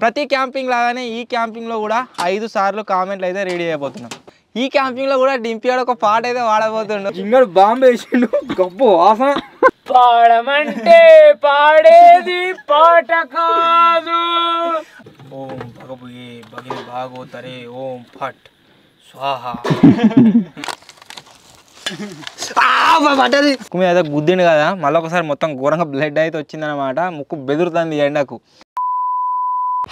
ప్రతి క్యాంపింగ్ లాగానే ఈ క్యాంపింగ్లో కూడా 5 సార్లు కామెంట్లు అయితే రెడీ అయిపోతున్నాం. ఈ క్యాంపింగ్లో కూడా డింపియాడు ఒక పాట అయితే వాడబోతుండు. ఇంకా బాంబు వేసిండు గొప్ప వాసన. పాడమంటే పాడేది పాట కాదు. ఓం భగవే భగిని భాగోతరే ఓం ఫట్ స్వాహా. ముక్కు మీద అయితే గుద్దిండు కదా, మళ్ళీ ఒకసారి మొత్తం ఘోరంగా బ్లడ్ అయితే వచ్చిందనమాట. ముక్కు బెదురుతుంది ఎండకు.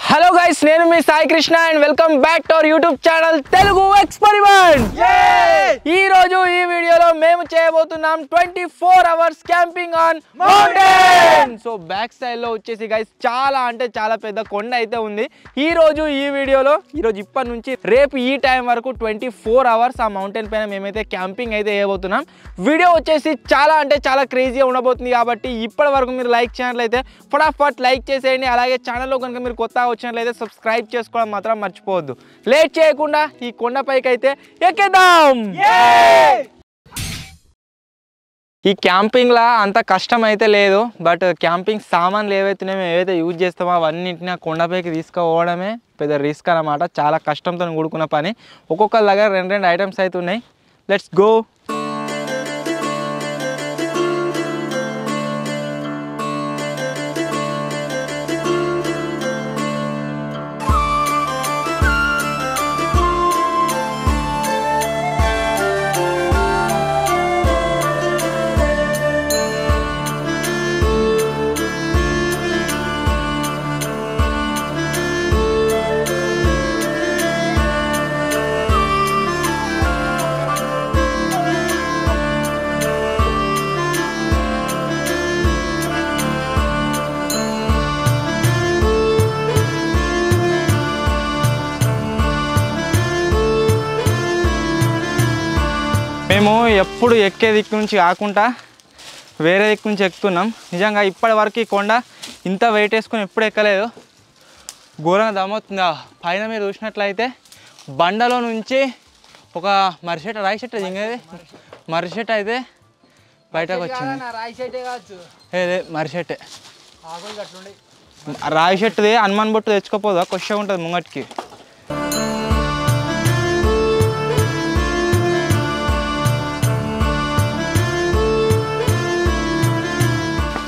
హలో గైస్, నేను మీ Sai Krishna and welcome back to our YouTube channel Telugu experiment. ఈ రోజు ఈ వీడియోలో మేము చేయబోతున్నాం 24 hours camping on mountain. So back side లో వచ్చేసి గైస్ చాలా అంటే చాలా పెద్ద కొండ అయితే ఉంది. ఈ రోజు ఈ వీడియోలో ఇప్పటి నుంచి రేపు ఈ టైం వరకు 24 అవర్స్ ఆ మౌంటైన్ పైన మేమైతే క్యాంపింగ్ అయితే చేయబోతున్నాం. వీడియో వచ్చేసి చాలా అంటే చాలా క్రేజీగా ఉండబోతుంది. కాబట్టి ఇప్పటి వరకు మీరు లైక్ చేసినట్లయితే ఫటాఫట్ లైక్ చేసేయండి. అలాగే ఛానల్లో కనుక మీరు కొత్తగా వచ్చినట్లయితే సబ్స్క్రైబ్ చేసుకోవడం మాత్రం మర్చిపోవద్దు. లేట్ చేయకుండా ఈ కొండపైకి అయితే ఎక్కేద్దాం. ఈ క్యాంపింగ్ లా అంత కష్టం అయితే లేదు, బట్ క్యాంపింగ్ సామాన్లు ఏవైతున్నాయో ఏవైతే యూజ్ చేస్తామో అవన్నింటినీ కొండపైకి తీసుకుపోవడమే పెద్ద రిస్క్ అన్నమాట. చాలా కష్టంతో కూడుకున్న పని. ఒక్కొక్కరి దగ్గర 2 ఐటమ్స్ అయితే ఉన్నాయి. Let's go. మేము ఎప్పుడు ఎక్కే దిక్కు నుంచి కాకుండా వేరే దిక్కు నుంచి ఎక్కుతున్నాం. నిజంగా ఇప్పటి వరకు ఈ కొండ ఇంత వెయిట్ వేసుకొని ఎప్పుడు ఎక్కలేదు. ఘోరంగా దమ్మవుతుందా. పైన మీరు చూసినట్లయితే బండలో నుంచి ఒక రాయి చెట్టు దిగేది మర్రి చెట్టు అయితే బయటకు వచ్చింది. మర్రి చెట్టే రాయి చెట్టుది. హనుమాన్ బొట్టు తెచ్చుకోపోదా, కొద్దిగా ఉంటుంది ముంగటికి.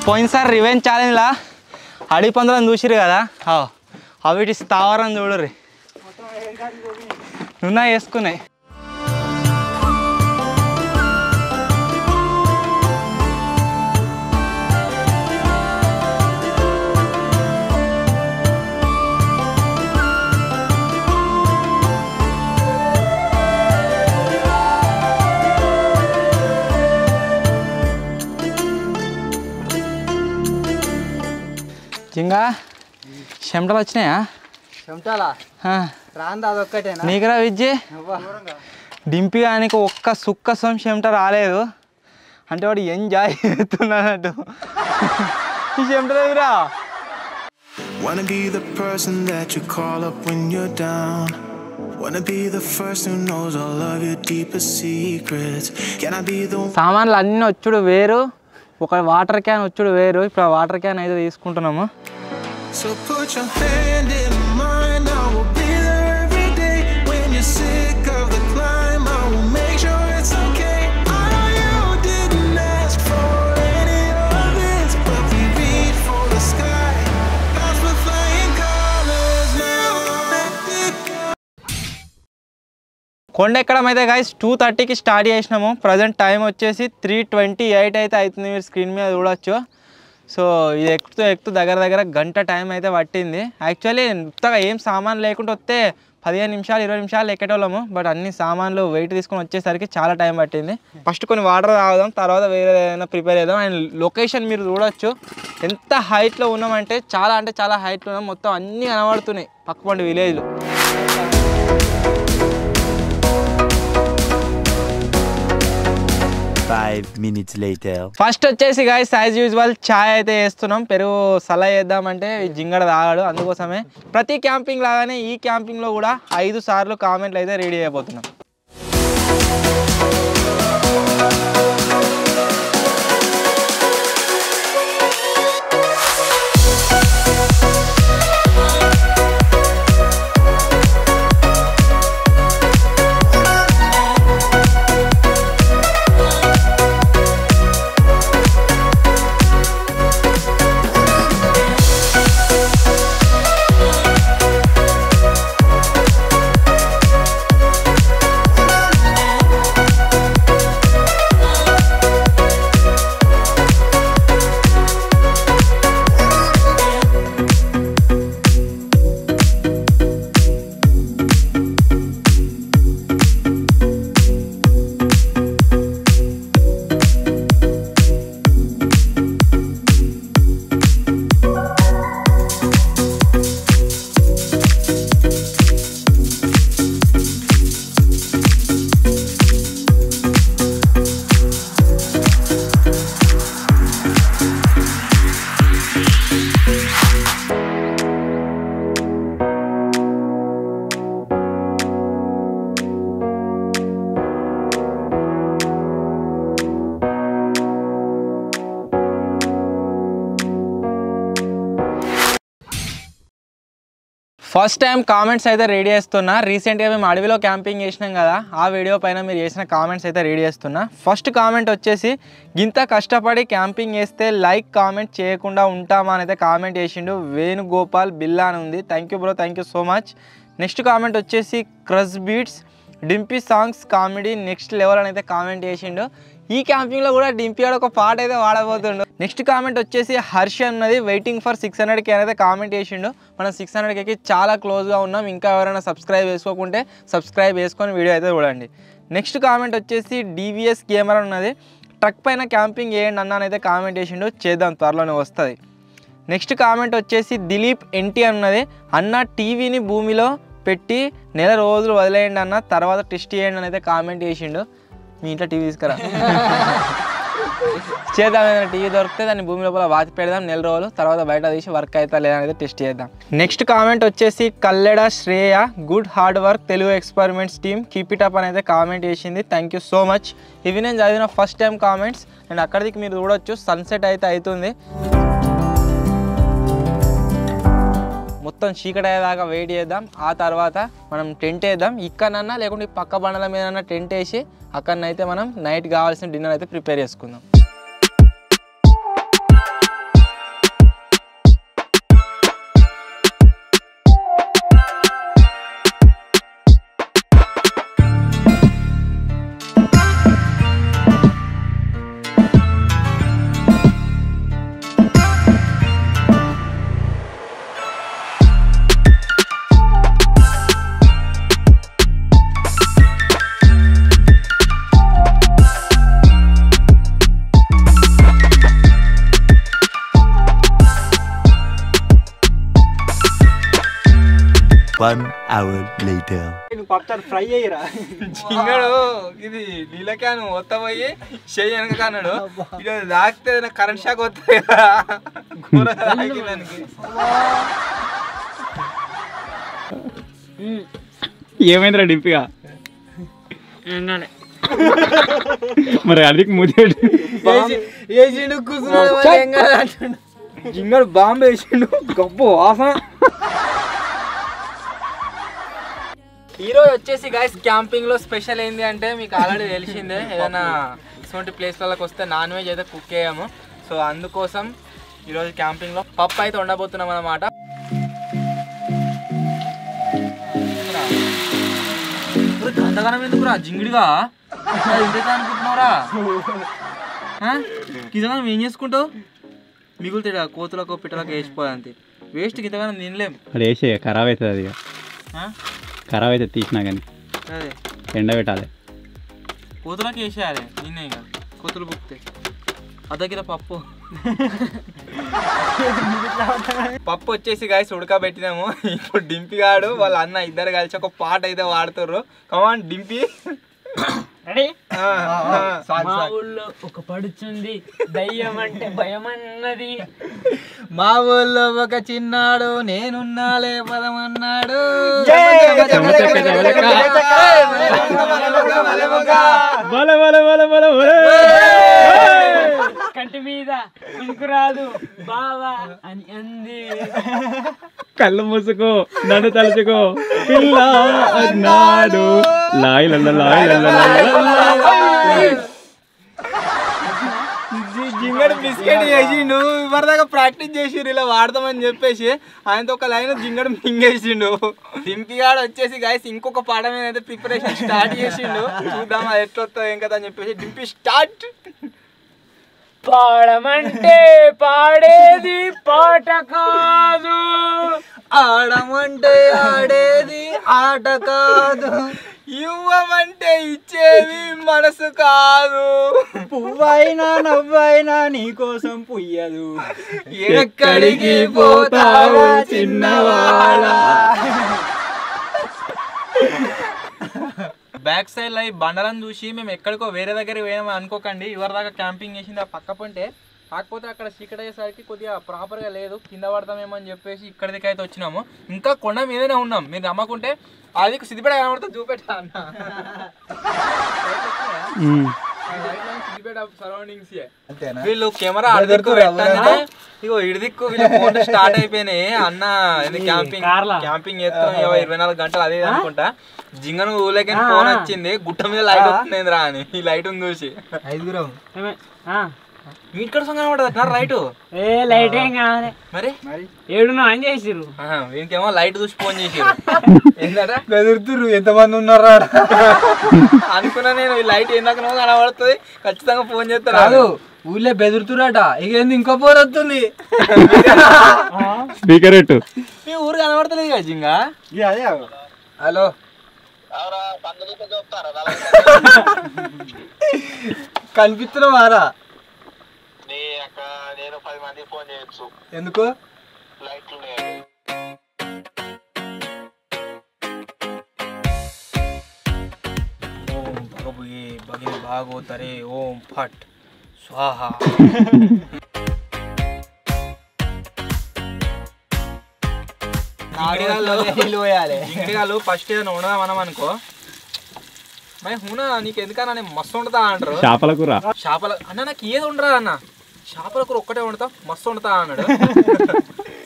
పోయినసారి రివెంజ్ ఛాలెంజ్లా అడవి పందులను చూసిరు కదా, అవిటి స్థావరం చూడరు నున్నా వేసుకున్నాయి. ఇంకా చెమటలు వచ్చినాయా? నీకురా విజ్జి. డింపి కానీ ఒక్క సుక్క చెమట రాలేదు అంటే వాడు ఎంజాయ్ చేస్తున్నాడు. ఈ చెమటలు ఎదురా. Wanna be the person that you call up when you're down. Wanna be the first who knows all of your deepest secrets. Can I be the సామాన్లు అన్నీ వచ్చుడు వేరు, ఒక వాటర్ క్యాన్ వచ్చుడు వేరు. ఇప్పుడు ఆ వాటర్ క్యాన్ అయితే తీసుకుంటున్నాము. So put your hand in mine, I will be there every day. When you're sick of the climb, I will make sure it's okay. I know you didn't ask for any of this, but we reach for the sky. Clouds with flying colors now. కొండ ఎక్కడం అయితే guys 2:30కి start చేసినాము. Present time వచ్చేసి 3:28 అయితే అవుతుంది. మీరు screen మీద చూడొచ్చు. సో ఇది ఎక్కుతూ దగ్గర గంట టైం అయితే పట్టింది. యాక్చువల్లీ ఇంతగా ఏం సామాన్లు లేకుండా వస్తే 15 నిమిషాలు 20 నిమిషాలు ఎక్కేటోళ్ళము. బట్ అన్ని సామాన్లు వెయిట్ తీసుకొని వచ్చేసరికి చాలా టైం పట్టింది. ఫస్ట్ కొన్ని వాటర్ తాగుదాం, తర్వాత వేరే ఏదైనా ప్రిపేర్ చేద్దాం. అండ్ లొకేషన్ మీరు చూడొచ్చు ఎంత హైట్లో ఉన్నామంటే చాలా అంటే చాలా హైట్లో ఉన్నాం. మొత్తం అన్నీ కనబడుతున్నాయి పక్కపండి విలేజ్లో. minutes later. ఫస్ట్ వచ్చేసి గైస్ యాజ్ యూజువల్ చాయ్ అయితే వేస్తున్నాం. పెరుగు సలహా చేద్దామంటే జింగడ తాగాడు, అందుకోసమే ప్రతి క్యాంపింగ్ లాగానే ఈ క్యాంపింగ్లో కూడా 5 సార్లు కామెంట్లు అయితే రెడీ అయిపోతున్నాం. ఫస్ట్ టైం కామెంట్స్ అయితే రెడీ చేస్తున్నా. రీసెంట్గా మేము అడవిలో క్యాంపింగ్ చేసినాం కదా, ఆ వీడియో పైన మీరు చేసిన కామెంట్స్ అయితే రెడీ చేస్తున్నా. ఫస్ట్ కామెంట్ వచ్చేసి, గింత కష్టపడి క్యాంపింగ్ చేస్తే లైక్ కామెంట్ చేయకుండా ఉంటామా అని అయితే కామెంట్ చేసిండు వేణుగోపాల్ బిల్లా అని ఉంది. Thank you bro, thank you so much. Next comment వచ్చేసి crush beats Dimpy songs comedy next level అని అయితే కామెంట్ చేసిండు. ఈ క్యాంపింగ్లో కూడా డింపీ ఆడ ఒక పాట అయితే వాడబోతుండు. నెక్స్ట్ కామెంట్ వచ్చేసి హర్ష అన్నది వెయిటింగ్ ఫర్ 600K అయితే కామెంట్ చేసిండు. మనం 600Kకి చాలా క్లోజ్గా ఉన్నాం. ఇంకా ఎవరైనా సబ్స్క్రైబ్ చేసుకోకుంటే సబ్స్క్రైబ్ చేసుకొని వీడియో అయితే చూడండి. నెక్స్ట్ కామెంట్ వచ్చేసి DVS కెమెరా ఉన్నది, ట్రక్ పైన క్యాంపింగ్ చేయండి అన్న అయితే కామెంట్ చేసిండు. చేద్దాం, త్వరలోనే వస్తుంది. నెక్స్ట్ కామెంట్ వచ్చేసి దిలీప్ NT అన్నది, అన్న టీవీని భూమిలో పెట్టి నెల రోజులు వదిలేయండి అన్న, తర్వాత టెస్ట్ చేయండి అని అయితే కామెంట్ చేసిండు. మీ ఇంట్లో టీవీ తీసుకురా చేద్దాం. ఏదైనా టీవీ దొరికితే దాన్ని భూమి లోపల వాచి పెడదాం నెల రోజులు, తర్వాత బయట తీసి వర్క్ అవుతా లేదా అనేది టెస్ట్ చేద్దాం. నెక్స్ట్ కామెంట్ వచ్చేసి Kalleda Shreya good hard work Telugu experiments team keep it up అని అయితే కామెంట్ చేసింది. Thank you so much. ఇవి నేను చదివిన ఫస్ట్ టైం కామెంట్స్. అండ్ అక్కడికి మీరు చూడొచ్చు సన్సెట్ అయితే అవుతుంది. మొత్తం చీకటి అయ్యేదాకా వెయిట్ చేద్దాం. ఆ తర్వాత మనం టెంట్ వేద్దాం. ఇక్కడన్నా లేకుంటే పక్క బండల మీద టెంట్ వేసి అక్కడనైతే మనం నైట్ కావాల్సిన డిన్నర్ అయితే ప్రిపేర్ చేసుకుందాం. One hour later. నువ్వు పప్పు ఫ్రై అయ్యిరా. జింగడు ఇది నీళ్ళకాను పోయి చెయ్యి వెనక కన్నాడు. ఇక తాకితే కరెంట్ షాక్ వస్తుంది కదా. ఏమైందిరా డింపిగా? మరి అడిగి ముద్దేడు జింగడు బాంబు వేసిండు, గొప్ప వాసన. ఈరోజు వచ్చేసి గైస్ క్యాంపింగ్లో స్పెషల్ ఏంది అంటే మీకు ఆల్రెడీ తెలిసిందే, ఏదైనా ఇటువంటి ప్లేస్లకి వస్తే నాన్ వెజ్ అయితే కుక్ చేయము. సో అందుకోసం ఈరోజు క్యాంపింగ్లో పప్పు అయితే వండబోతున్నాం అన్నమాట. గంతగానం ఎందుకురా జింగిడిగా ఇంతే అనుకుంటున్నావురా? కిందగానం ఏం చేసుకుంటావు? మిగులుతాడు కోతులకు పిట్టలకు వేసిపోదంతే వేస్ట్. కిందగానం తినలేం. అది వేసే ఖరాబ్ అవుతుంది, అది ఖరాబ్ అయితే తీసినా కానీ అదే ఎండ పెట్టాలి. కోతులకు వేసేయాలి, నిన్నే ఇక కోతులు బుక్తే అదగిన పప్పు. పప్పు వచ్చేసి గాయస్ ఉడకబెట్టినాము. ఇప్పుడు డింపి గాడు వాళ్ళ అన్న ఇద్దరు కలిసి ఒక పాట అయితే వాడుతుర్రు. కమాన్ డింపి. మా ఊళ్ళో ఒక పడుచుంది దయ్యం అంటే భయం అన్నది, మా ఊళ్ళో ఒక చిన్నాడు నేనున్నాలే పదమన్నాడు. కంటి మీద కునుకురాదు బావా అని అంది. కళ్ళు మూసుకో నన్ను తలుచుకో పిల్ల అన్నాడు. లాయ్ లల్ల లాయ్ లల్ల జింగడు బిస్కెట్ చేసిండు. ఇవరిదాకా ప్రాక్టీస్ చేసిర్రు ఇలా వాడతామని చెప్పేసి ఆయనతో ఒక లైన్ జింగడు మింగేసిండు. డింపిగాడు వచ్చేసి గాయస్ ఇంకొక పాట మీద అయితే ప్రిపరేషన్ స్టార్ట్ చేసిండు. చూద్దాం అది ఎట్లా వస్తుందో ఏం కదా అని చెప్పేసి. డింపి స్టార్ట్. పాడమంటే పాడేది పాట కాదు, ఆడమంటే ఆడేది ఆట కాదు, ఇవ్వమంటే ఇచ్చేది మనసు కాదు, పువ్వైనా నవ్వైనా నీకోసం పుయ్యదు, ఎక్కడికి పోతావో చిన్నవాడా. బ్యాక్ సైడ్ లో ఈ బండలను చూసి మేము ఎక్కడికో వేరే దగ్గరికి పోయామని అనుకోకండి. ఎవరి దాకా క్యాంపింగ్ చేసింది ఆ పక్క పంటే, కాకపోతే అక్కడ చీకటి అయ్యేసరికి కొద్దిగా ప్రాపర్గా లేదు, కింద పడతామేమో అని చెప్పేసి ఇక్కడికి అయితే వచ్చినాము. ఇంకా కొండ మీదనే ఉన్నాం. మీరు నమ్మకుంటే అది సిద్దిపేట కనబడుతుంది, చూపెట్టా అన్న అంతేనా? వీళ్ళు కెమెరా అడిదిక్కు పెట్టగానే ఇగో ఇడిదిక్కు వీళ్ళ ఫోన్ స్టార్ట్ అయిపోయినాయి. అన్న క్యాంపింగ్ చేస్తాం 24 గంటలు అదే అనుకుంటా. జింగను ఊలేక ఫోన్ వచ్చింది, గుట్ట మీద లైట్ వస్తుంది రా అని. ఈ లైట్ చూసి 5 ఇక్కడ కనబడదు లైట్. ఏ లైట్ ఏం కావాలి మరి 7 ఆన్ చేసిర్రు. వీనికేమో లైట్ చూసి ఫోన్ చేసిర్రు. ఏంటట బెదురుతురు ఎంతమంది ఉన్నారా అనుకున్నా నేను. ఈ లైట్ ఏందాకనో కనబడుతుంది, ఖచ్చితంగా ఫోన్ చేస్తారు. కాదు ఊళ్ళో బెదురుతురట. ఇక ఏంది ఇంకో ఫోన్ వస్తుంది. స్పీకర్ ఎట్టు మీ ఊరు కనబడతలేదు కదా జింగా. హలో కనిపిస్తున్నావారా? నేను 10 మందికి ఫోన్ చేయొచ్చు. ఎందుకు? లైట్లు ఓం భగవే భగే భాగోతరే ఓం ఫట్ స్వాహ. ఇంటిగాళ్ళు ఫస్ట్ ఏదైనా ఉండదాం అనుకో, మరి హూనా నీకు ఎందుకన్నా నేను మస్తు వండుతా అంటారు. చేపల కూర చేపల అన్న నాకు ఏది ఉండరా అన్న, చేపల కూర ఒక్కటే వండుతా మస్తు వండుతా అన్నాడు.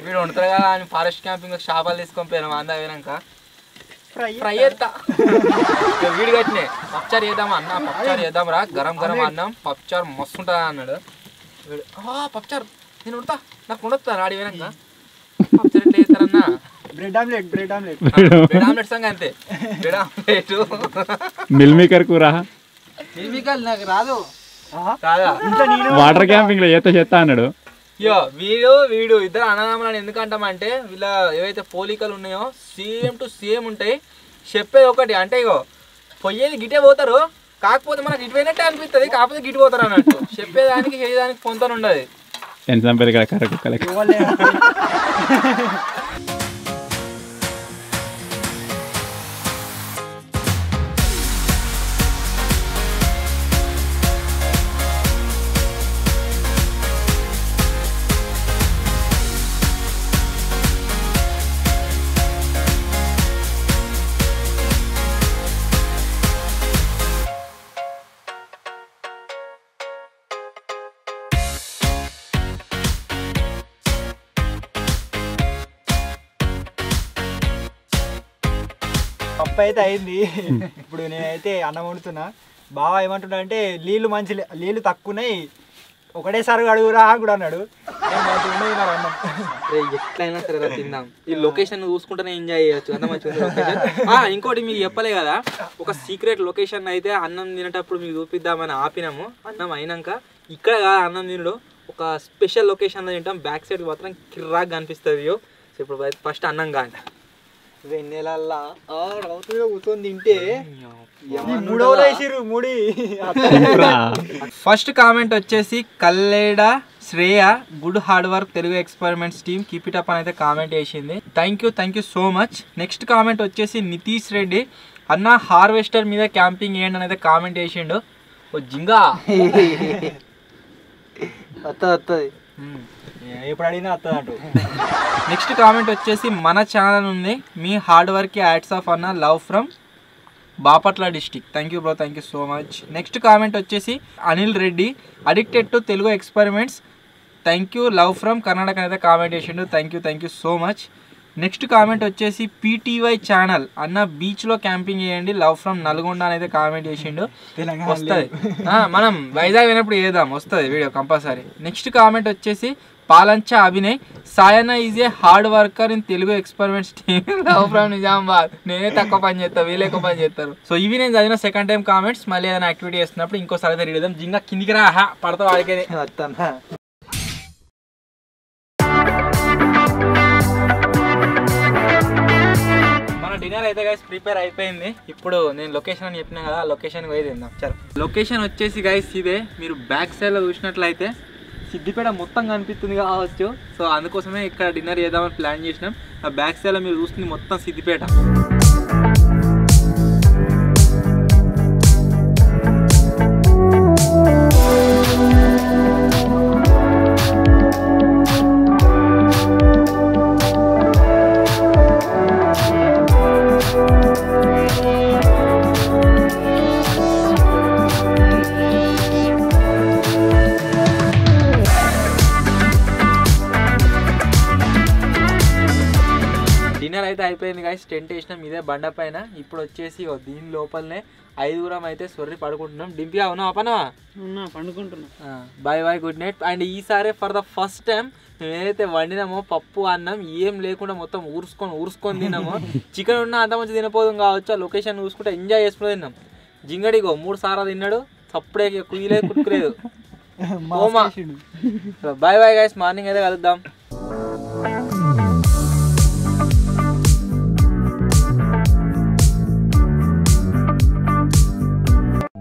వీడు వండుతారు కదా అని ఫారెస్ట్ క్యాంపింగ్ చేపలు తీసుకొని పోయినాం. అందా పోయినాక ఫ్రై చేస్తా. వీడి కట్టినే పప్చారు చేద్దామా అన్న, పప్చారు చేద్దాం రా, గరం గరం అన్నం పప్చారు మస్తు ఉంటుందా అన్నాడు. వీడు పప్చారు నేను వండుతా, నాకు వండుతా ఆడి పోయినాక. పప్చారు ఎట్లా చేస్తారన్నా? బ్రెడ్ ఆమ్లెట్ బ్రెడ్ ఆమ్లెట్ సంగ అంతే. బ్రెడ్ ఆమ్లెట్ మిల్ మేకర్ కూర నాకు రాదు. కాదా వాటర్ క్యాంపింగ్ లో చేస్తా అన్నాడు. యో వీడు ఇద్దరు అన్నదమ్ములని ఎందుకంటామంటే వీళ్ళ ఏవైతే పోలికలు ఉన్నాయో సేమ్ టు సేమ్ ఉంటాయి. చెప్పేది ఒకటి అంటే ఇగో పొయ్యేది గిటే పోతారు, కాకపోతే మనకి ఇటు పోయినట్టే అనిపిస్తుంది, కాకపోతే గిటి పోతారు అన్నట్టు. చెప్పేదానికి చేయడానికి పొంతన ఉండదు. ఎంత సంపేది కదా కర్ర కుక్కలకి. పప్పు అయితే అయింది. ఇప్పుడు నేనైతే అన్నం వండుతున్నా. బాగా ఏమంటున్నా అంటే నీళ్ళు తక్కువన్నాయి, ఒకటేసారి అడుగురా కూడా అన్నాడు. అన్నం ఎట్లయినా సరే తిందాం. ఈ లొకేషన్ చూసుకుంటేనే ఎంజాయ్ చేయొచ్చు, అంత మంచిగా లొకేషన్. ఇంకోటి మీకు చెప్పలే కదా, ఒక సీక్రెట్ లొకేషన్ అయితే అన్నం తినేటప్పుడు మీకు చూపిద్దామని ఆపినాము. అన్నం అయినాక ఇక్కడ కాదు అన్నం తినడు, ఒక స్పెషల్ లొకేషన్లో తింటాం. బ్యాక్ సైడ్ మాత్రం కిర్రాగా కనిపిస్తుంది. ఇప్పుడు ఫస్ట్ అన్నం కానీ వెన్నెలల్లా కూర్చొని తింటే మూడవలో వేసిర్రు ముడి. ఫస్ట్ కామెంట్ వచ్చేసి Kalleda Shreya, good hard work Telugu experiments team, keep it up అని అయితే కామెంట్ వేసింది. Thank you so much. Next comment వచ్చేసి నితీష్ రెడ్డి, అన్న హార్వెస్టర్ మీద క్యాంపింగ్ చేయండి అని అయితే కామెంట్ వేసిండు. ఓ జింగా వస్తుంది ఎప్పుడు అడిగినా వస్తుంది అంటూ. నెక్స్ట్ కామెంట్ వచ్చేసి మన ఛానల్ ఉంది, మీ హార్డ్ వర్క్ యాడ్స్ ఆఫ్ అన్న, love from Bapatla district. Thank you bro, thank you so much. Next comment వచ్చేసి Anil Reddy, addicted to Telugu experiments, thank you, love from Karnataka అయితే కామెంట్ చేసిండు. Thank you so much. Next comment వచ్చేసి PTY channel, అన్న బీచ్లో camping చేయండి, love from Nalgonda అని అయితే comment చేసిండు. వస్తుంది, మనం వైజాగ్ అయినప్పుడు చేద్దాం, వస్తుంది వీడియో కంపల్సరీ. నెక్స్ట్ కామెంట్ వచ్చేసి Palancha Abhinay, Sayanna is a hard worker in Telugu experiments team, love from Nizamabad. నేనే తక్కువ పని చేస్తాను, వీళ్ళు ఎక్కువ పని చేస్తారు. సో ఇవి నేను చదివిన సెకండ్ టైం కామెంట్స్. మళ్ళీ ఏదైనా యాక్టివిటీ చేస్తున్నప్పుడు ఇంకోసారి అయితే రీడ్ జింగా కిందికి రా పడతా వాళ్ళకే వస్తాను. డిన్నర్ అయితే గైస్ ప్రిపేర్ అయిపోయింది. ఇప్పుడు నేను లొకేషన్ అని చెప్పినా కదా, లొకేషన్ పోయి తిందాం. చలో, లొకేషన్ వచ్చేసి గైస్ ఇదే. మీరు బ్యాక్ సైడ్లో చూసినట్లయితే సిద్దిపేట మొత్తం కనిపిస్తుంది కావచ్చు. సో అందుకోసమే ఇక్కడ డిన్నర్ చేద్దామని ప్లాన్ చేసినాం. ఆ బ్యాక్ సైడ్లో మీరు చూస్తుంది మొత్తం సిద్దిపేట. డిన్నర్ అయితే అయిపోయింది గైస్. టెంట్ వేసినాం ఇదే బండ పైన. ఇప్పుడు వచ్చేసి దీని లోపలనే 5 అయితే సొర్రి పడుకుంటున్నాం. డింపిగా ఉన్నావా పనవా? పండుకుంటున్నా. Bye bye, good night. And ఈసారి ఫర్ ద ఫస్ట్ టైం మేము ఏదైతే వండినామో పప్పు అన్నం ఏం లేకుండా మొత్తం ఊరుసుకొని తిన్నామో. చికెన్ ఉన్నా అంత మంచి తినపోదు కావచ్చు. ఆ లొకేషన్ చూసుకుంటే ఎంజాయ్ చేసుకుంటూ తిన్నాం. జింగడిగో 3 సార్లు తిన్నాడు. సప్పుడే కుయ్యలేదు కుట్టుకులేదు. బాయ్ బాయ్ గైస్, మార్నింగ్ అయితే కలుద్దాం.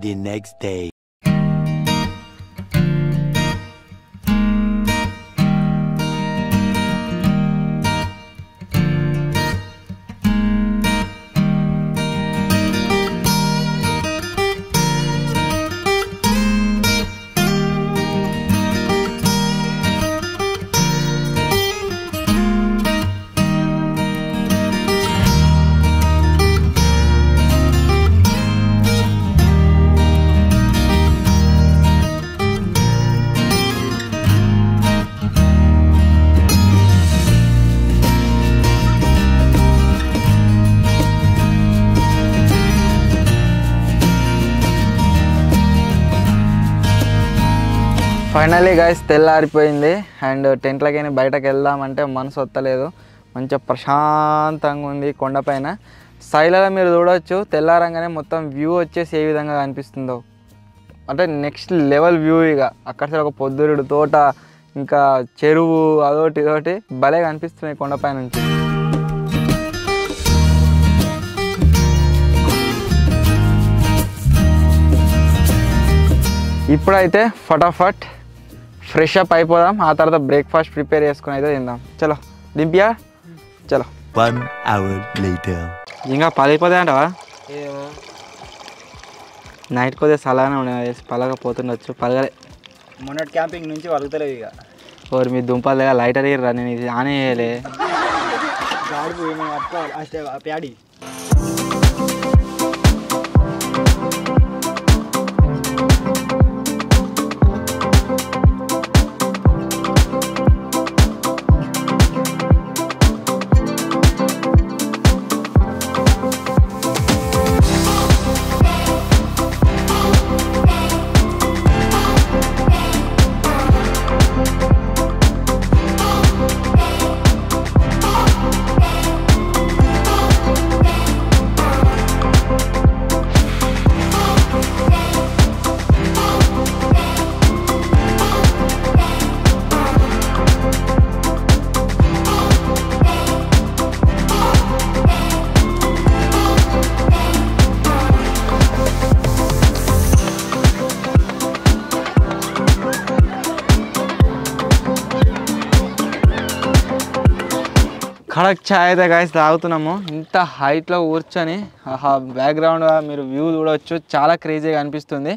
The next day. Finally guys తెల్లారిపోయింది. అండ్ టెంట్లకైనా బయటకు వెళ్దామంటే మనసు వస్తలేదు. మంచిగా ప్రశాంతంగా ఉంది కొండపైన. సైడ్లలో మీరు చూడవచ్చు తెల్లారంగానే మొత్తం వ్యూ వచ్చేసి ఏ విధంగా కనిపిస్తుందో. అంటే నెక్స్ట్ లెవెల్ వ్యూ. ఇక అక్కడ ఒక పొద్దురుడు తోట, ఇంకా చెరువు, అదొకటి ఇదొకటి భలే కనిపిస్తున్నాయి కొండపై నుంచి. ఇప్పుడైతే ఫటాఫట్ ఫ్రెష్ అప్ అయిపోదాం. ఆ తర్వాత బ్రేక్ఫాస్ట్ ప్రిపేర్ చేసుకుని అయితే తిందాం. చలో దింపియా, చలో. 1 hour later. ఇంకా పలిపోతాయి అంటవా? నైట్ కొద్దిగా సలాగానే ఉన్నాయి, పలగపోతుండొచ్చు. పలగలే. మొన్నటి క్యాంపింగ్ నుంచి వలుగుతలేవు ఇక. ఓరి మీ దుంపలు దగ్గర లైటర్ ఇయ్యరా, నేను ఇది ఆనే చేయలే. గాడుపు ఏమైనా పట్టుకోవాలి ప్యాడీ. కడక్ ఛాయ్ అయితే గాయస్ తాగుతున్నాము. ఇంత హైట్లో కూర్చొని బ్యాక్గ్రౌండ్ మీరు వ్యూ చూడవచ్చు, చాలా క్రేజీగా అనిపిస్తుంది.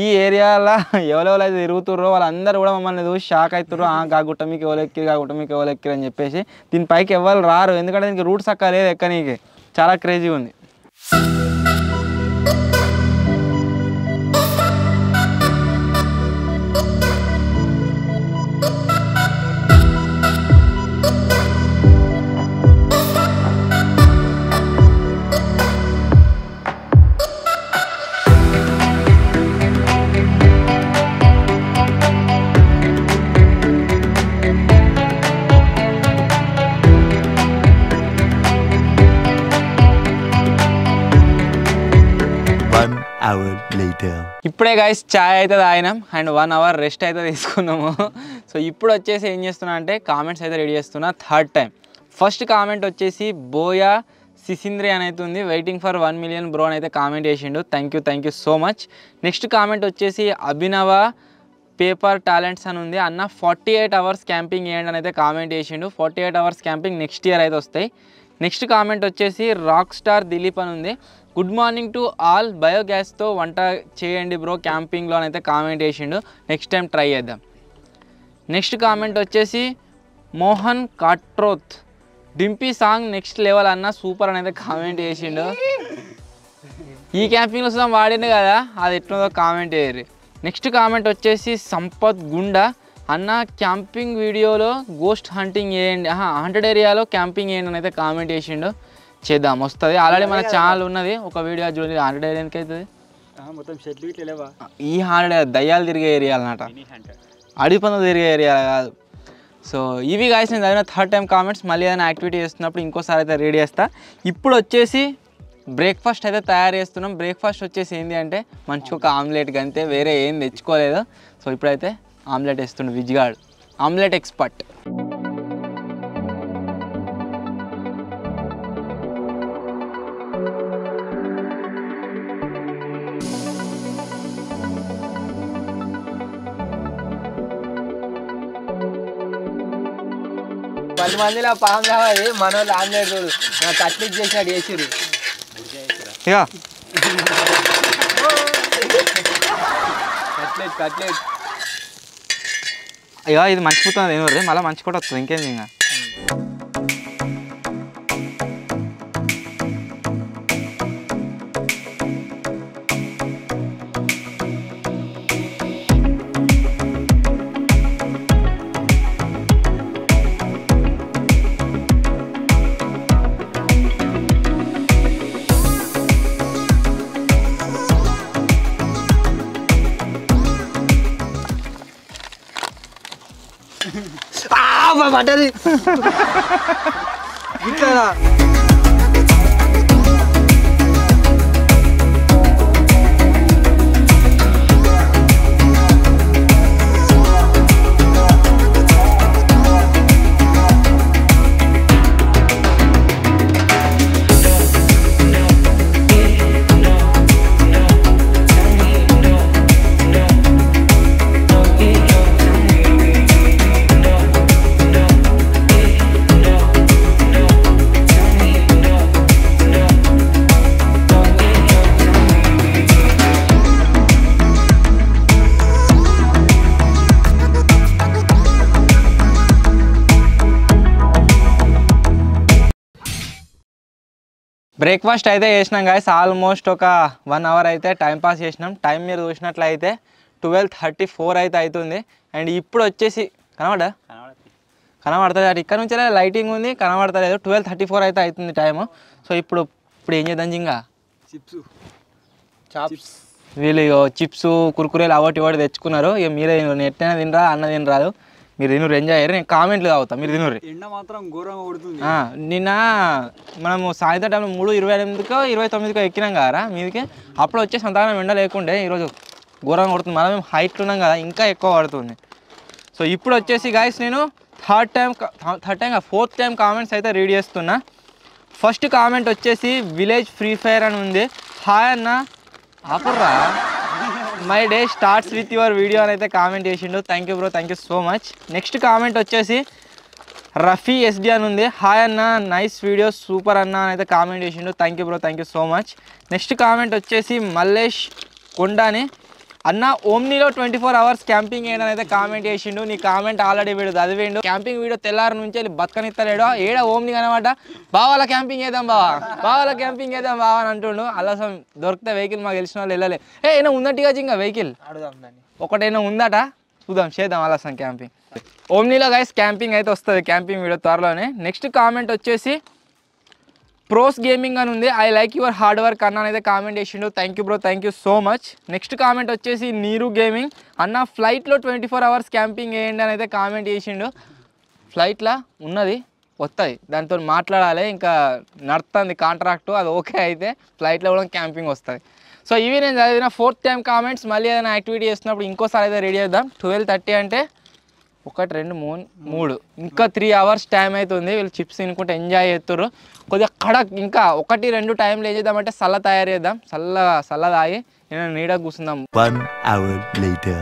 ఈ ఏరియాలో ఎవరెవరైతే తిరుగుతుర్రో వాళ్ళందరూ కూడా మమ్మల్ని చూసి షాక్ అవుతుర్రు. గా గుట్ట మీకు ఎవరెక్కిరు, గా గుట్ట మీకు ఎవరెక్కిరు అని చెప్పేసి. దీనిపైకి ఎవరు రారు, ఎందుకంటే దీనికి రూట్ సక్క లేదు ఎక్కనీకి. చాలా క్రేజీగా ఉంది. ఇప్పుడే గాయస్ ఛాయ్ అయితే తాగినాం అండ్ 1 hour రెస్ట్ అయితే తీసుకున్నాము. సో ఇప్పుడు వచ్చేసి ఏం చేస్తున్నా అంటే కామెంట్స్ అయితే రెడీ చేస్తున్నా. థర్డ్ టైం ఫస్ట్ కామెంట్ వచ్చేసి బోయా సిసింద్రి అని అయితే ఉంది. వెయిటింగ్ ఫర్ 1 million బ్రో అని అయితే కామెంట్ చేసిండు. Thank you so much. Next comment వచ్చేసి అభినవ పేపర్ టాలెంట్స్ అని ఉంది. అన్న 48 hours క్యాంపింగ్ చేయండి అని అయితే కామెంట్ చేసిండు. 48 hours క్యాంపింగ్ నెక్స్ట్ ఇయర్ అయితే వస్తాయి. నెక్స్ట్ కామెంట్ వచ్చేసి రాక్ స్టార్ దిలీప్ అని ఉంది. గుడ్ మార్నింగ్ టు ఆల్, బయోగ్యాస్తో వంట చేయండి బ్రో క్యాంపింగ్లో అని అయితే కామెంట్ చేసిండు. నెక్స్ట్ టైం ట్రై చేద్దాం. నెక్స్ట్ కామెంట్ వచ్చేసి Mohan కాట్రోత్, Dimpy song next level అన్న సూపర్ అని అయితే కామెంట్ చేసిండు. ఈ క్యాంపింగ్లో వాడిండు కదా, అది ఎట్లుందో కామెంట్ చేయరు. నెక్స్ట్ కామెంట్ వచ్చేసి సంపత్ గుండా, అన్న క్యాంపింగ్ వీడియోలో గోస్ట్ హంటింగ్ చేయండి, హంటెడ్ ఏరియాలో క్యాంపింగ్ చేయండి అని అయితే కామెంట్ చేసిండు. చేద్దాం, వస్తుంది. ఆల్రెడీ మన ఛానల్ ఉన్నది, ఒక వీడియో చూడండి. హంటెడ్ ఏరియా ఎందుకు అవుతుంది? మొత్తం షెడ్లు ఇట్లా లేవా? ఈ హంటెడ్ దయ్యాలు తిరిగే ఏరియా అన్నమాట, అడవి పందులు తిరిగే ఏరియా కాదు. సో ఇవి గాయస్ నేను చదివిన థర్డ్ టైం కామెంట్స్. మళ్ళీ ఏదైనా యాక్టివిటీ చేస్తున్నప్పుడు ఇంకోసారి అయితే రెడీ చేస్తా. ఇప్పుడు వచ్చేసి బ్రేక్ఫాస్ట్ అయితే తయారు చేస్తున్నాం. బ్రేక్ఫాస్ట్ వచ్చేసి ఏంటి అంటే మంచిగా ఒక ఆమ్లెట్ అంతే, వేరే ఏం తెచ్చుకోలేదు. సో ఇప్పుడైతే ఆమ్లెట్ వేస్తుండు విజ్గాడ్, ఆమ్లెట్ ఎక్స్పర్ట్. పది మందిలో పాము కావాలి, మన వాళ్ళు ఆమ్లెట్ చూడు కట్లెట్ చేసినట్టు చేసిరు. ఇక కట్లెట్ ఇక ఇది మంచిపోతుంది ఏమో రే, మళ్ళీ మంచి కూడా వస్తుంది. ఇంకేం ఇంకా పడ్డది ఇట్లా. బ్రేక్ఫాస్ట్ అయితే చేసినాం గాయస్. ఆల్మోస్ట్ ఒక 1 అవర్ అయితే టైంపాస్ చేసినాం. టైం మీరు చూసినట్లయితే 12:34 అయితే అవుతుంది. అండ్ ఇప్పుడు వచ్చేసి కనబడుతుంది అటు ఇక్కడ నుంచి లైటింగ్ ఉంది, కనబడతలేదు. 12:34 అయితే అవుతుంది టైము. సో ఇప్పుడు ఏం చేద్దాం జింగా? చాప్స్ వీళ్ళు చిప్స్ కుర్కురేలు అవటి ఇవాటి తెచ్చుకున్నారు. ఇక మీరే ఎట్టైనా తినరా, అన్న తినరాదు, మీరు తినరు, ఎంజాయ్ అయ్యారు. నేను కామెంట్లు తాగుతా, మీరు తినరు. ఎండ మాత్రం ఘోరంగా కొడుతుంది. నిన్న మనము సాయంత్రం టైంలో 3:28కో 29కో ఎక్కినాం కదా మీదికి. అప్పుడు వచ్చేసి అంతగానం ఎండ లేకుండే, ఈరోజు ఘోరంగా కొడుతుంది. మనం మేము హైట్లో ఉన్నాం కదా, ఇంకా ఎక్కువ పడుతుంది. సో ఇప్పుడు వచ్చేసి గాయస్ నేను ఫోర్త్ టైం కామెంట్స్ అయితే రీడ్ చేస్తున్నా. ఫస్ట్ కామెంట్ వచ్చేసి విలేజ్ ఫ్రీ ఫైర్ అని ఉంది. హాయ్ అన్న ఆపుర్రా, my day starts with your video అని అయితే కామెంట్ చేసిండు. Thank you bro, thank you so much. Next comment వచ్చేసి రఫీ ఎస్డి అని ఉంది. హాయ్ అన్న, నైస్ వీడియో, సూపర్ అన్న అని అయితే కామెంట్ చేసిండు. Thank you bro, thank you so much. Next comment వచ్చేసి మల్లేష్ కొండాని. అన్న ఓమ్నీలో 24 అవర్స్ క్యాంపింగ్ చేయడం అయితే కామెంట్ చేసిండు. నీ కామెంట్ ఆల్రెడీ వీడు చదివిండు. క్యాంపింగ్ వీడియో తెల్లారి నుంచి వెళ్ళి బతకనిస్తలేడు. ఏడ ఓమ్ని కనమాట, బావాల క్యాంపింగ్ చేద్దాం బావాల క్యాంపింగ్ చేద్దాం బావా అని అంటుండు. అలా దొరికితే వెహికల్ మాకు తెలిసిన వాళ్ళు వెళ్ళలే. ఏమైనా ఉందట్టుగా ఇంకా వెహికల్ అడుగుదాం దాన్ని, ఒకటైనా ఉందట, చూద్దాం చేద్దాం అలా క్యాంపింగ్. ఓమ్నీలో గైస్ క్యాంపింగ్ అయితే వస్తుంది, క్యాంపింగ్ వీడియో త్వరలోనే. నెక్స్ట్ కామెంట్ వచ్చేసి ప్రోస్ గేమింగ్ అని ఉంది. I like your hard work అన్న అయితే కామెంట్ చేసిండు. Thank you bro, thank you so much. Next comment వచ్చేసి నీరు గేమింగ్. అన్న ఫ్లైట్లో 24 అవర్స్ క్యాంపింగ్ వేయండి అని అయితే కామెంట్ చేసిండు. ఫ్లైట్లో ఉన్నది వస్తుంది, దాంతో మాట్లాడాలి, ఇంకా నడుస్తుంది కాంట్రాక్టు, అది ఓకే అయితే ఫ్లైట్లో కూడా క్యాంపింగ్ వస్తుంది. సో ఇవి నేను చదివిన ఫోర్త్ టైం కామెంట్స్. మళ్ళీ ఏదైనా యాక్టివిటీ చేస్తున్నప్పుడు ఇంకోసారి అయితే రెడీ చేద్దాం. 12:30 అంటే 1, 2, 3 ఇంకా 3 అవర్స్ టైం అవుతుంది. వీళ్ళు చిప్స్ తినుకుంటే ఎంజాయ్ చేస్తుర్రు. కొద్దిగా కడక్ ఇంకా 1, 2 టైంలో ఏం చేద్దామంటే చల్ల తయారు చేద్దాం. చల్ల తాగి నేను నీడకు కూర్చుందాం. 1 hour later.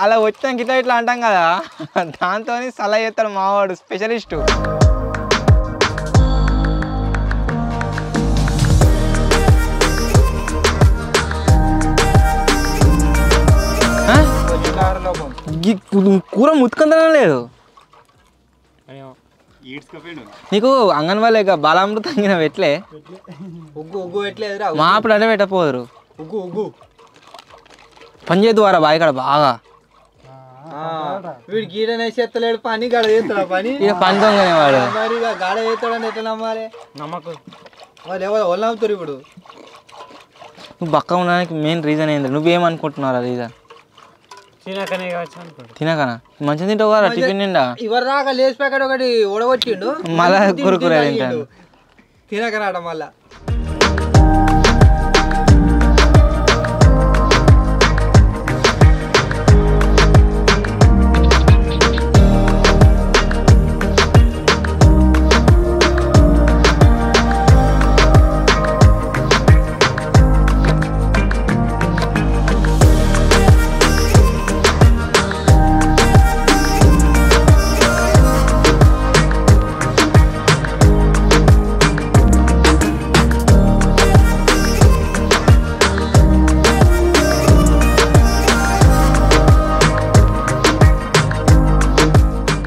అలా వచ్చినాక ఇట్లా ఇట్లా అంటాం కదా, దాంతో సలహా చేస్తాడు మావాడు స్పెషలిస్టు. కూర ముత్తుకుందా లేదు నీకు అంగన్వాడీ బాలామృతం తగ్గిన ఎట్లే మా అప్పుడు అంటే పెట్టపోదురు పని చేద్దు వారా బావి కాడ బాగా వీడు గీడనేసి ఎత్తలేడు పని గడ చేస్తాడు పని పని దొంగనే వాడు మరి గాడ చేస్తాడని ఎట్లా నమ్మాలి నమ్మకం వాళ్ళు ఎవరు వాళ్ళు నమ్ముతారు ఇప్పుడు నువ్వు బక్క ఉండడానికి మెయిన్ రీజన్ ఏంటి నువ్వేమనుకుంటున్నారా రీజన్ తినకనే కావచ్చు అనుకోండి తినకనా మంచిగా తింటావు కదా టిఫిన్ నిండా ఇవరు రాక లేస్ ప్యాకెట్ ఒకటి ఉడగొట్టిండు మళ్ళా కురుకురే తింటాను తినకరాట మళ్ళా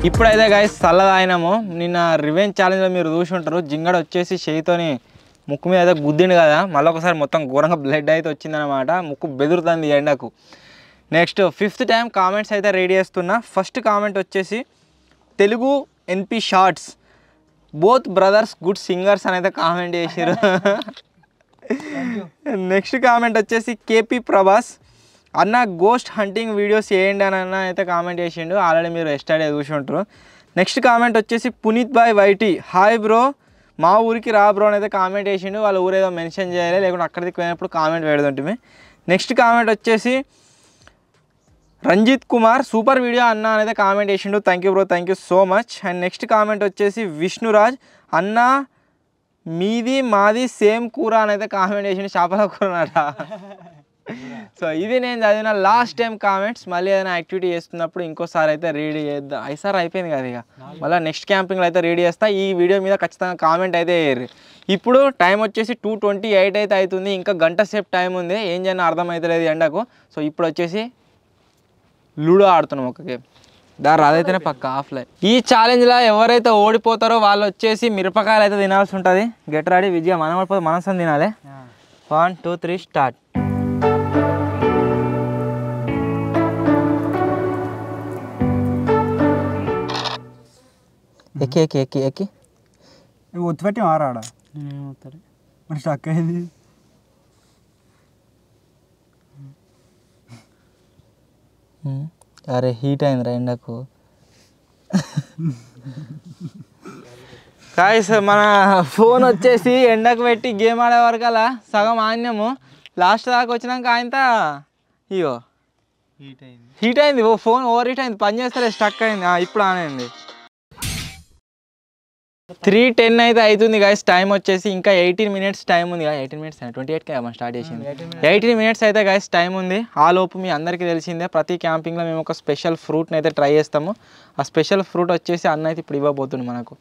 ఇప్పుడైతే గైస్ చల్లగా అయినాము. నిన్న రివెంజ్ ఛాలెంజ్లో మీరు చూసి ఉంటారు, జింగడ వచ్చేసి చేయితోని ముక్కు మీద అయితే గుద్దిండు కదా, మళ్ళీ ఒకసారి మొత్తం ఘోరంగా బ్లడ్ అయితే వచ్చిందనమాట. ముక్కు బెదురుతుంది ఎండకు. నెక్స్ట్ 5th టైం కామెంట్స్ అయితే రెడీ చేస్తున్నా. ఫస్ట్ కామెంట్ వచ్చేసి Telugu NP shorts both brothers good singers అని అయితే కామెంట్ చేసారు. నెక్స్ట్ కామెంట్ వచ్చేసి కేపీ ప్రభాస్ అన్న గోస్ట్ హంటింగ్ వీడియోస్ చేయండి అని అన్న అయితే కామెంట్ చేసిండు. ఆల్రెడీ మీరు ఎస్టర్డే చూసి ఉంటారు. నెక్స్ట్ కామెంట్ వచ్చేసి Puneeth boy YT hi bro మా ఊరికి రా బ్రో అని అయితే కామెంట్ చేసిండు. వాళ్ళ ఊరు ఏదో మెన్షన్ చేయాలి, లేకుంటే అక్కడికి పోయినప్పుడు కామెంట్ పెడుతుంటే. నెక్స్ట్ కామెంట్ వచ్చేసి రంజిత్ కుమార్ సూపర్ వీడియో అన్న అనేది కామెంట్ చేసిండు. Thank you bro, thank you so much. And next comment వచ్చేసి విష్ణురాజ్ అన్న మీది మాది సేమ్ కూర అని అయితే కామెంట్ చేసిండు. చేపల కూర అన్నట. సో ఇది నేను చదివిన లాస్ట్ టైం కామెంట్స్. మళ్ళీ ఏదైనా యాక్టివిటీ చేస్తున్నప్పుడు ఇంకోసారి అయితే రీడ్ చేద్దాం. ఐసారి అయిపోయింది కదా, ఇక మళ్ళీ నెక్స్ట్ క్యాంపింగ్లో అయితే రీడ్ చేస్తా. ఈ వీడియో మీద ఖచ్చితంగా కామెంట్ అయితే వేయరు. ఇప్పుడు టైం వచ్చేసి 2:28 అయితే అవుతుంది. ఇంకా గంట సేపు టైం ఉంది. ఏం చేయని అర్థమవుతలేదు ఎండకు. సో ఇప్పుడు వచ్చేసి లూడో ఆడుతున్నాం ఒక గేమ్. అదైతేనే పక్క ఆఫ్లైన్. ఈ ఛాలెంజ్లో ఎవరైతే ఓడిపోతారో వాళ్ళు వచ్చేసి మిరపకాయలు అయితే తినాల్సి ఉంటుంది. గెట్ రెడీ విజయ. మనం ఓడిపోతే మనసం తినాలి. 1 2 3 స్టార్ట్. ఎక్కి ఎక్కి ఎక్కి ఎక్కి ఒత్తిపెట్టి మారాడ మరి స్టక్ అయింది. అరే హీట్ అయిందిరా ఎండకు. గాయ్స్ మన ఫోన్ వచ్చేసి ఎండకు పెట్టి గేమ్ ఆడే వరకు అలా సగం ఆన్యము. లాస్ట్ దాకా వచ్చినాక ఆయనతో ఇగో హీట్ అయింది. ఫోన్ ఓవర్ హీట్ అయింది, పని చేస్తలే, స్టక్ అయింది. ఇప్పుడు ఆన్ అయింది. 3:10 అయితే అవుతుంది గాయస్. టైం వచ్చేసి ఇంకా 18 minutes టైం ఉంది. 18 minutes 28కే మనం స్టార్ట్ చేసింది. 18 minutes అయితే గాయస్ టైం ఉంది. ఆ లోపు మీ అందరికీ తెలిసిందే ప్రతి క్యాంపింగ్లో మేము ఒక స్పెషల్ ఫ్రూట్ని అయితే ట్రై చేస్తాము. ఆ స్పెషల్ ఫ్రూట్ వచ్చేసి అన్న అయితే ఇప్పుడు ఇవ్వబోతుంది మనకు.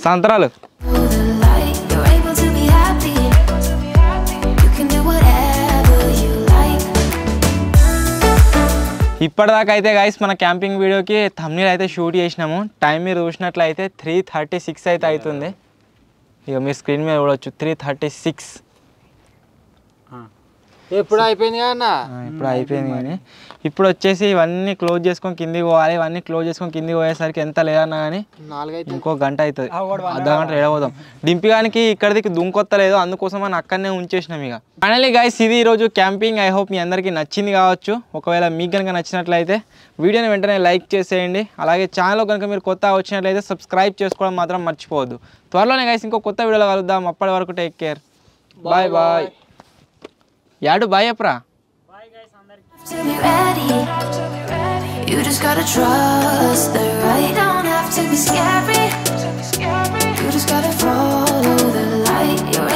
సంత్రాలు. ఇప్పటిదాకా అయితే గైస్ మన క్యాంపింగ్ వీడియోకి థంబ్నెయిల్ అయితే షూట్ చేసినాము. టైం మీరు చూసినట్లయితే 3:36 అయితే అవుతుంది. ఇక మీ స్క్రీన్ మీద చూడవచ్చు 3:36. ఎప్పుడు అయిపోయింది అన్న, ఇప్పుడు అయిపోయింది. కానీ ఇప్పుడు వచ్చేసి ఇవన్నీ క్లోజ్ చేసుకొని కిందికి పోవాలి. ఇవన్నీ క్లోజ్ చేసుకొని కిందికి పోయేసరికి ఎంత లేదన్నా కానీ ఇంకో గంట అవుతుంది. అర్ధగంట ఎడబోదాం. దింపిగానికి ఇక్కడికి దుంకొత్తలేదు, అందుకోసం అని అక్కడనే ఉంచేసినాం. ఇక ఫైనల్లీ గైస్ ఇది ఈరోజు క్యాంపింగ్. ఐ హోప్ మీ అందరికీ నచ్చింది కావచ్చు. ఒకవేళ మీకు కనుక నచ్చినట్లయితే వీడియోని వెంటనే లైక్ చేసేయండి. అలాగే ఛానల్లో కనుక మీరు కొత్త వచ్చినట్లయితే సబ్స్క్రైబ్ చేసుకోవడం మాత్రం మర్చిపోవద్దు. త్వరలోనే గైస్ ఇంకో కొత్త వీడియోలో కలుద్దాం. అప్పటి వరకు టేక్ కేర్, బాయ్ బాయ్. యాడు బాయ్ చెప్పరా. You just gotta trust the right, don't have to be scary. You just gotta